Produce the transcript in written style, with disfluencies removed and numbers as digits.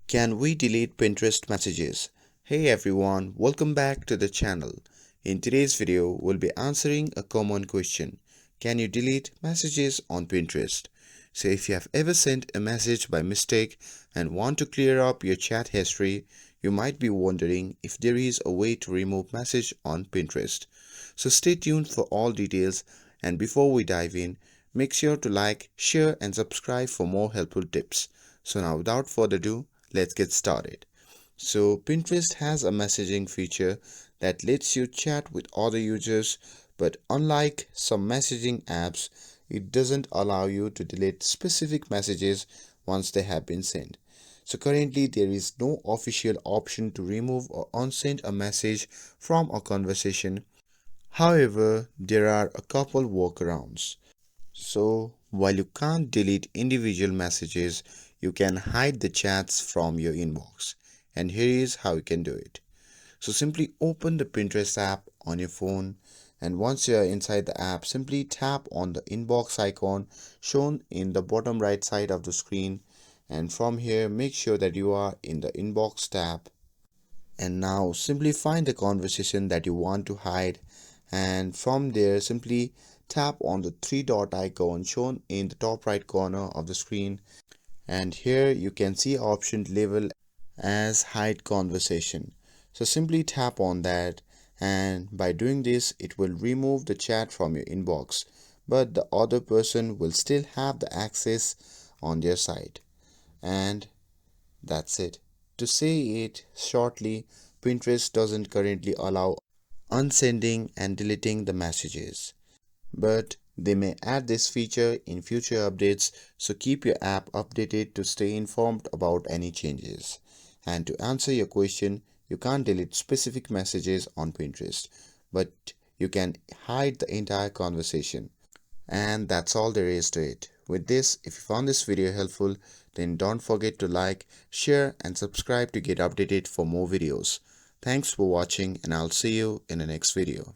Can we delete Pinterest messages? Hey everyone, welcome back to the channel. In today's video, we'll be answering a common question. Can you delete messages on Pinterest? So if you have ever sent a message by mistake and want to clear up your chat history, you might be wondering if there is a way to remove message on Pinterest. So stay tuned for all details, and before we dive in, make sure to like, share and subscribe for more helpful tips. So now without further ado, let's get started. So Pinterest has a messaging feature that lets you chat with other users, but unlike some messaging apps, it doesn't allow you to delete specific messages once they have been sent. So currently there is no official option to remove or unsend a message from a conversation. However, there are a couple workarounds. So, while you can't delete individual messages, you can hide the chats from your inbox. And here is how you can do it. So, simply open the Pinterest app on your phone, and once you are inside the app, simply tap on the inbox icon shown in the bottom right side of the screen. And from here, make sure that you are in the inbox tab. And now simply find the conversation that you want to hide, and from there simply tap on the three dot icon shown in the top right corner of the screen, and here you can see option labeled as hide conversation. So simply tap on that, and by doing this it will remove the chat from your inbox, but the other person will still have the access on their side. And that's it. To say it shortly, Pinterest doesn't currently allow unsending and deleting the messages, but they may add this feature in future updates, so keep your app updated to stay informed about any changes. And to answer your question, you can't delete specific messages on Pinterest, but you can hide the entire conversation. And that's all there is to it. With this, if you found this video helpful, then don't forget to like, share and subscribe to get updated for more videos. Thanks for watching, and I'll see you in the next video.